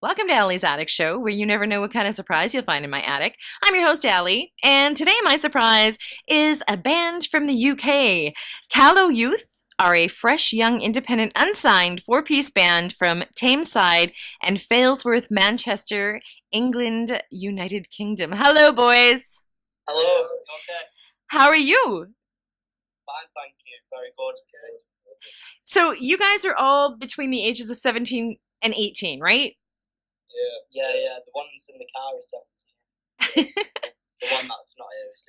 Welcome to Allie's Attic Show, where you never know what kind of surprise you'll find in my attic. I'm your host, Allie, and today my surprise is a band from the UK. Callow Youth are a fresh, young, independent, unsigned four-piece band from Tameside and Failsworth, Manchester, England, United Kingdom. Hello, boys. Hello. Okay. How are you? Fine, thank you. Very good. Okay. So you guys are all between the ages of 17 and 18, right? Yeah. The one that's in the car is 17. The one that's not here is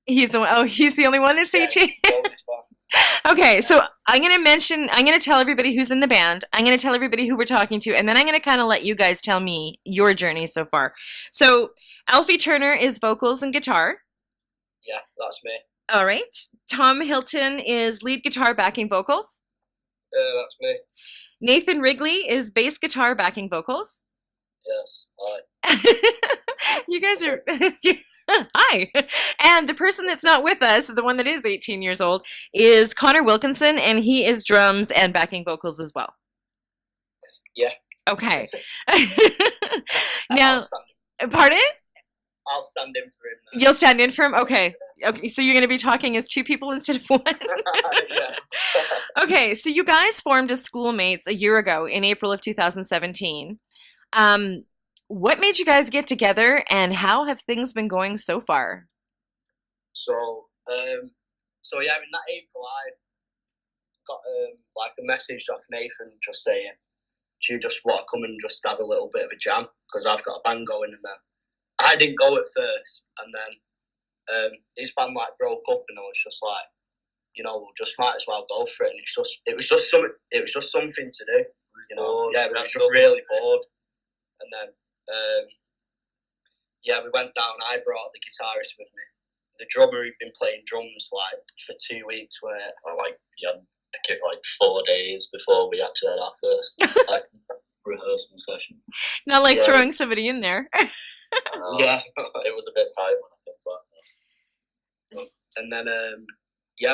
18. He's the one. Oh, he's the only one that's Yeah, 18. the oldest one. Okay, so I'm going to tell everybody who's in the band. I'm going to tell everybody who we're talking to, and then I'm going to kind of let you guys tell me your journey so far. So, Alfie Turner is vocals and guitar. Yeah, that's me. All right. Tom Hilton is lead guitar backing vocals. That's me. Nathan Wrigley is bass guitar backing vocals. Yes. Hi. You guys are. Hi. And the person that's not with us, the one that is 18 years old, is Connor Wilkinson, and he is drums and backing vocals as well. Yeah. Okay. I'll Now, stand, pardon? I'll stand in for him then. You'll stand in for him? Okay. Okay, so you're going to be talking as two people instead of one? Yeah. Okay, so you guys formed as schoolmates a year ago in April of 2017. What made you guys get together, and how have things been going so far? So yeah, in that April, I got like a message off Nathan just saying, "Do you just want to come and just have a little bit of a jam? Because I've got a band going." And then I didn't go at first, and then his band like broke up, and I was just like, we just might as well go for it. And it was just something to do, Yeah, but I was just really bored. And then we went down. I brought the guitarist with me. The drummer had been playing drums like for 2 weeks. The kit like 4 days before we actually had our first like rehearsal session. Not like throwing somebody in there. Yeah, it was a bit tight when I think about it. And then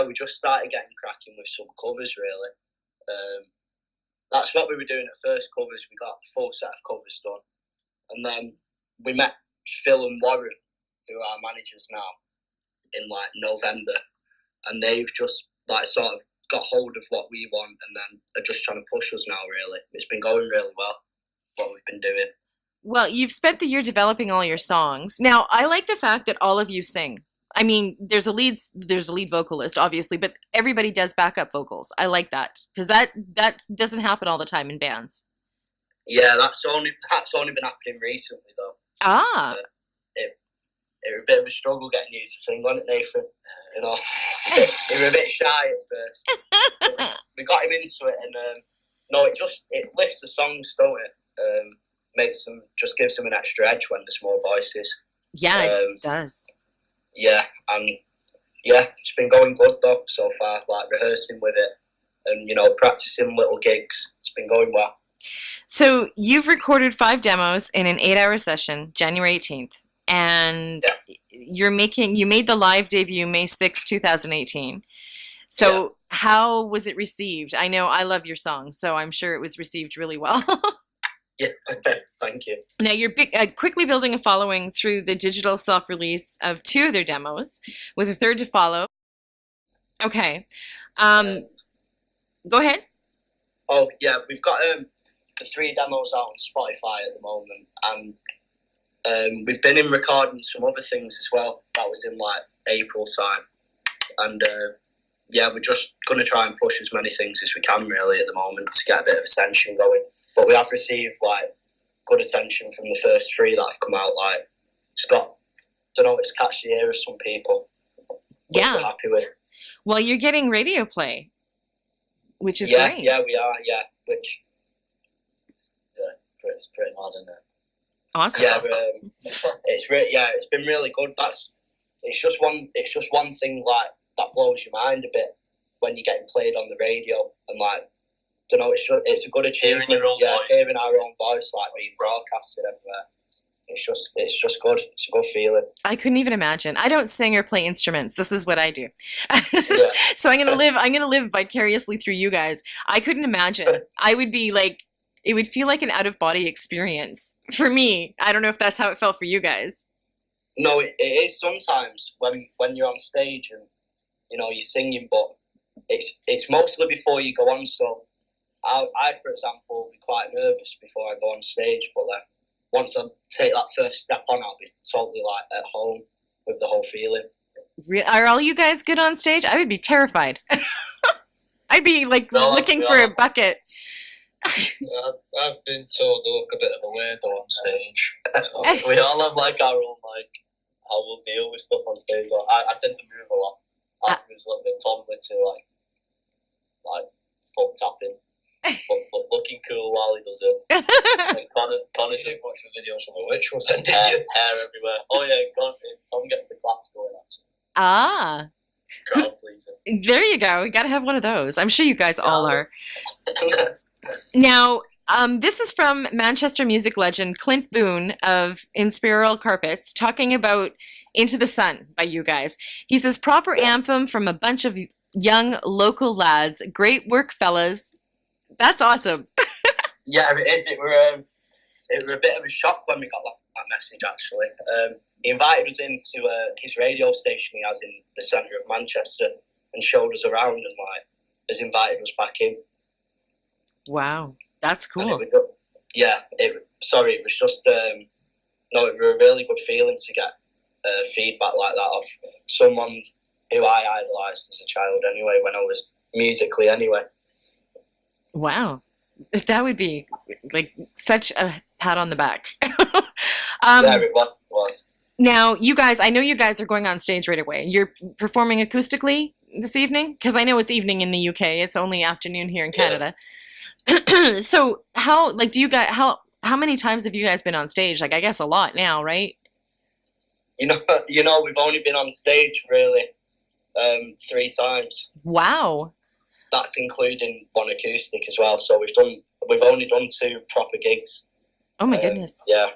we just started getting cracking with some covers. Really, that's what we were doing at first. Covers. We got a full set of covers done, and then we met Phil and Warren, who are our managers now, in like November, and they've just like sort of got hold of what we want, and then are just trying to push us now. Really, it's been going really well. What we've been doing. Well, you've spent the year developing all your songs. Now, I like the fact that all of you sing. I mean, there's a lead vocalist, obviously, but everybody does backup vocals. I like that because that doesn't happen all the time in bands. Yeah, that's only been happening recently though. Ah. It was a bit of a struggle getting used to sing on it, Nathan. He was a bit shy at first. We got him into it, and it lifts the songs, don't it? Gives them an extra edge when there's more voices. Yeah, it does. Yeah, and it's been going good though so far. Like rehearsing with it, and practicing little gigs. It's been going well. So you've recorded 5 demos in an 8-hour session, January 18th, and you made the live debut May 6, 2018. So how was it received? I know I love your songs, so I'm sure it was received really well. Yeah, thank you. Now you're quickly building a following through the digital self-release of 2 of their demos, with a 3rd to follow. Okay, go ahead. Oh yeah, we've got the 3 demos out on Spotify at the moment, and we've been in recording some other things as well. That was in like April time, and we're just gonna try and push as many things as we can really at the moment to get a bit of attention going. But we have received like good attention from the first 3 that have come out. Like it's catched the ear of some people. Which we're happy with. Well, you're getting radio play, which is great. great. Yeah, we are. Yeah, it's pretty mad, isn't it? Awesome. Yeah, it's been really good. It's just one thing like that blows your mind a bit when you're getting played on the radio, and like it's a good achievement. Hearing our own voice like being broadcasted everywhere. It's just good. It's a good feeling. I couldn't even imagine. I don't sing or play instruments. This is what I do. So I'm gonna live vicariously through you guys. I couldn't imagine. I would be like It would feel like an out of body experience for me. I don't know if that's how it felt for you guys. No, it is sometimes when you're on stage and you're singing, but it's mostly before you go on. So I for example, will be quite nervous before I go on stage, but then once I take that first step on, I'll be totally like at home with the whole feeling. Are all you guys good on stage? I would be terrified. I'd be like looking for a bucket. I've been told I look a bit of a weirdo on stage. So We all have like our own how we'll deal with stuff on stage. But I tend to move a lot. I was a little bit Tom to like foot tapping, but looking cool while he does it. And Connor's just watching videos from the witch was then, did hair you? everywhere. Oh yeah, Tom gets the claps going actually. Ah, Crowd pleasing. there you go. We got to have one of those. I'm sure you guys all are. Now, this is from Manchester music legend Clint Boone of Inspiral Carpets talking about Into the Sun by you guys. He says, proper anthem from a bunch of young local lads. Great work, fellas. That's awesome. Yeah, it is. It were a bit of a shock when we got that message actually. He invited us into his radio station he has in the centre of Manchester and showed us around and has invited us back in. Wow, that's cool. It was just it was a really good feeling to get feedback like that off someone who I idolised as a child anyway, when I was musically anyway. Wow, that would be like such a pat on the back. Yeah, it was. Now, you guys, I know you guys are going on stage right away. You're performing acoustically this evening? Because I know it's evening in the UK. It's only afternoon here in Canada. So how many times have you guys been on stage? Like, I guess a lot now, right? We've only been on stage really 3 times. Wow. That's including one acoustic as well. So we've only done 2 proper gigs. Oh my goodness. Yeah.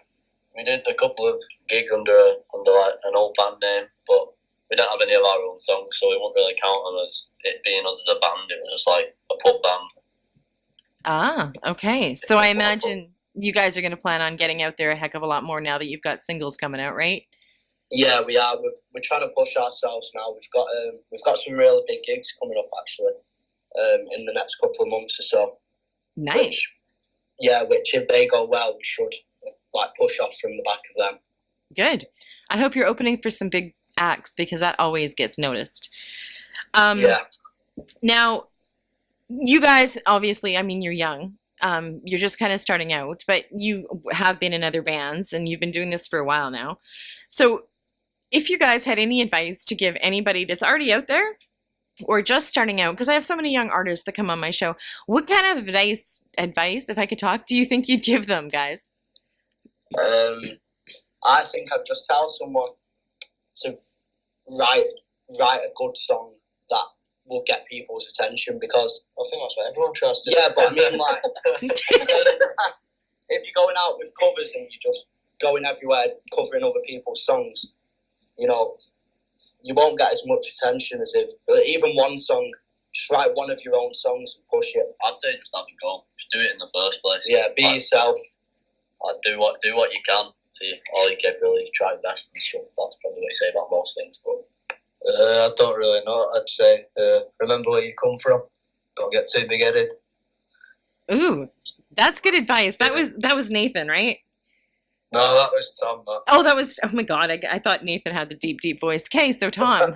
We did a couple of gigs under like an old band name, but we don't have any of our own songs, so we won't really count them as it being us as a band. It was just like a pub band. Ah, okay. So I imagine you guys are going to plan on getting out there a heck of a lot more now that you've got singles coming out, right? Yeah, we are. We're trying to push ourselves now. We've got some really big gigs coming up actually, in the next couple of months or so. Nice. Which if they go well, we should push off from the back of them. Good. I hope you're opening for some big acts because that always gets noticed. Yeah. Now, you guys, obviously, I mean, you're young. You're just kind of starting out, but you have been in other bands and you've been doing this for a while now. So if you guys had any advice to give anybody that's already out there or just starting out, because I have so many young artists that come on my show, what kind of advice, if I could talk, do you think you'd give them, guys? I think I'd just tell someone to write a good song that will get people's attention, because I think that's what everyone tries to do. Yeah, but I mean, if you're going out with covers and you're just going everywhere covering other people's songs, you won't get as much attention as if even one song. Just write one of your own songs and push it. I'd say just have a go. Just do it in the first place. Yeah, be yourself. Do what you can. See all your capabilities. Try your best and stuff. That's probably what you say about most things. But I don't really know. I'd say remember where you come from. Don't get too big-headed. Ooh, that's good advice. That was Nathan, right? No, that was Tom. Oh my God, I thought Nathan had the deep voice. Okay, so Tom,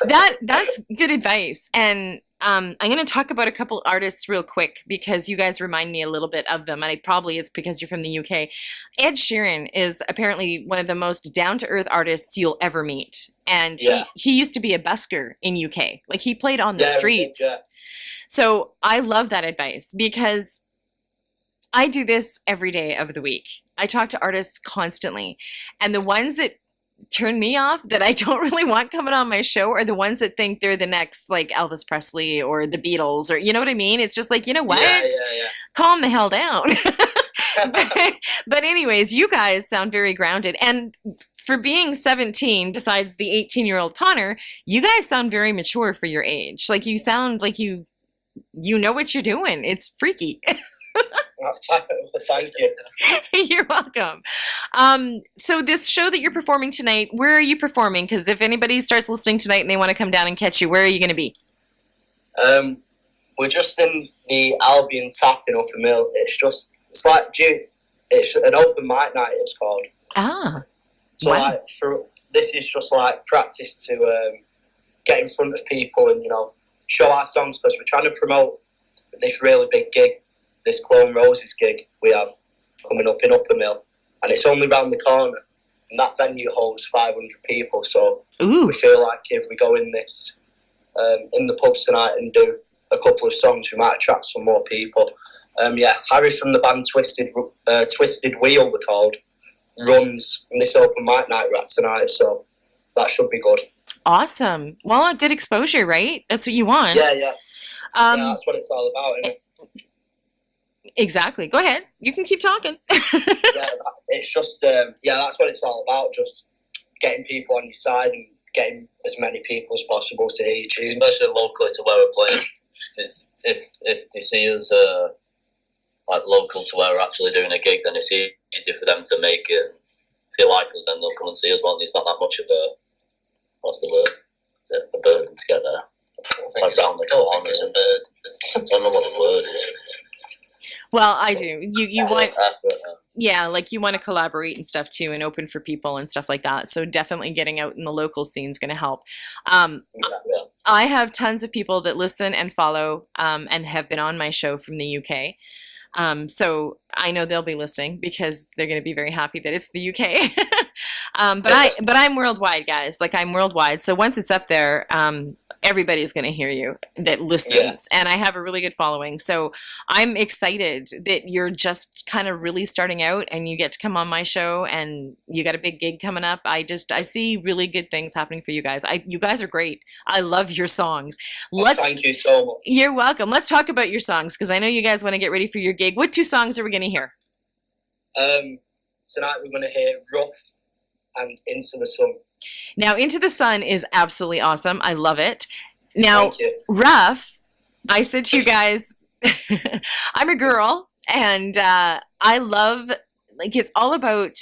that's good advice. And I'm going to talk about a couple artists real quick because you guys remind me a little bit of them, and it's because you're from the UK. Ed Sheeran is apparently one of the most down-to-earth artists you'll ever meet, and he used to be a busker in UK. Like, he played on the streets. Yeah. So I love that advice because I do this every day of the week. I talk to artists constantly, and the ones that turn me off, that I don't really want coming on my show, are the ones that think they're the next like Elvis Presley or the Beatles, or you know what I mean? It's just like, you know what? Yeah. Calm the hell down. but anyways, you guys sound very grounded, and for being 17, besides the 18-year-old Connor, you guys sound very mature for your age. Like, you sound like you know what you're doing. It's freaky. Thank you. You're welcome. So this show that you're performing tonight, where are you performing? Because if anybody starts listening tonight and they want to come down and catch you, where are you going to be? We're just in the Albion Tap in Upper Mill. It's an open mic night, it's called. Ah. So wow. This is just like practice to get in front of people and, show our songs, because we're trying to promote this really big gig, this Clone Roses gig we have coming up in Upper Mill, and it's only round the corner, and that venue holds 500 people, so Ooh. we feel like if we go in this in the pubs tonight and do a couple of songs, we might attract some more people. Harry from the band Twisted Wheel, they're called, runs this open mic night we're at tonight, so that should be good. Awesome. Well, a good exposure, right? That's what you want. Yeah, that's what it's all about, isn't it? Exactly. Go ahead. You can keep talking. It's just, that's what it's all about, just getting people on your side and getting as many people as possible to hear your tunes. Especially locally to where we're playing. If they see us like local to where we're actually doing a gig, then it's easier for them to make it. If they like us, then they'll come and see us. Well, it's not that much of a, what's the word? Is it a burden to get there? Like round the corner. It's a bird. I don't know what the word is. Well, I do. You want, Effort, like you want to collaborate and stuff too, and open for people and stuff like that. So definitely getting out in the local scene is going to help. I have tons of people that listen and follow and have been on my show from the UK. So I know they'll be listening because they're going to be very happy that it's the UK. But I'm worldwide, guys. Like, I'm worldwide. So once it's up there, everybody's going to hear you that listens. And I have a really good following. So I'm excited that you're just kind of really starting out and you get to come on my show and you got a big gig coming up. I see really good things happening for you guys. You guys are great. I love your songs. Thank you so much. You're welcome. Let's talk about your songs, because I know you guys want to get ready for your gig. What 2 songs are we going to hear? Tonight we're going to hear Rough and Into the Sun. Now, Into the Sun is absolutely awesome. I love it. Now, Rough, I said to you guys, I'm a girl, and I love, like, it's all about,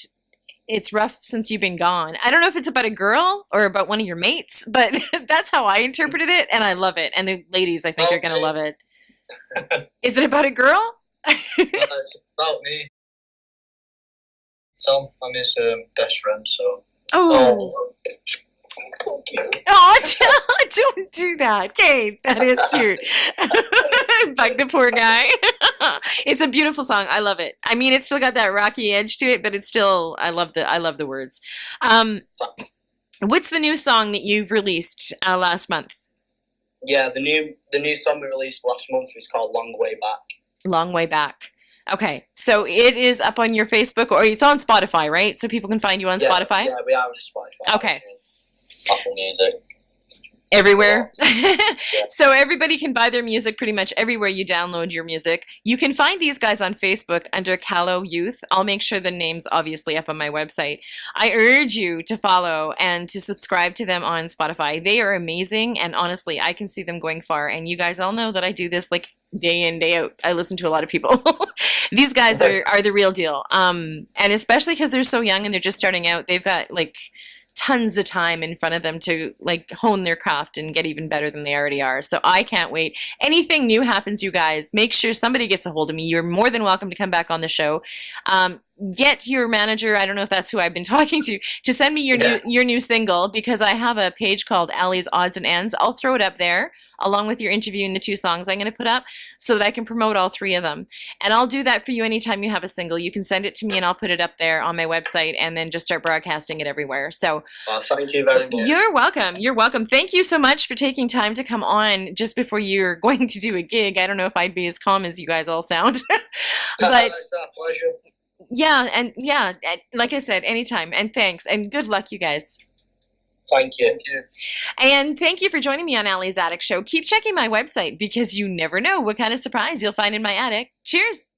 it's rough since you've been gone. I don't know if it's about a girl or about one of your mates, but that's how I interpreted it, and I love it. And the ladies, I think, are going to love it. Is it about a girl? It's about me. Tom, I'm his best friend, so. Oh. So cute. Oh, don't do that, Kate. That is cute. Bug the poor guy. It's a beautiful song. I love it. I mean, it's still got that rocky edge to it, but it's still. I love the words. What's the new song that you've released last month? Yeah, the new song we released last month is called Long Way Back. Long Way Back. Okay, so it is up on your Facebook, or it's on Spotify, right? So people can find you on Spotify? Yeah, we are on Spotify. Okay. Apple Music. Everywhere. So everybody can buy their music pretty much everywhere you download your music. You can find these guys on Facebook under Callow Youth. I'll make sure the name's obviously up on my website. I urge you to follow and to subscribe to them on Spotify. They are amazing, and honestly, I can see them going far. And you guys all know that I do this like day in, day out. I listen to a lot of people. These guys are the real deal. And especially because they're so young and they're just starting out, they've got like tons of time in front of them to like hone their craft and get even better than they already are. So I can't wait. Anything new happens, you guys, make sure somebody gets a hold of me. You're more than welcome to come back on the show. Get your manager, I don't know if that's who I've been talking to send me your new single, because I have a page called Allie's Odds and Ends. I'll throw it up there along with your interview and the 2 songs I'm going to put up so that I can promote all 3 of them. And I'll do that for you anytime you have a single. You can send it to me and I'll put it up there on my website and then just start broadcasting it everywhere. So thank you very much. You're welcome. You're welcome. Thank you so much for taking time to come on just before you're going to do a gig. I don't know if I'd be as calm as you guys all sound. But it's a pleasure. Yeah, like I said, anytime. And thanks, and good luck, you guys. Thank you. And thank you for joining me on Allie's Attic Show. Keep checking my website, because you never know what kind of surprise you'll find in my attic. Cheers!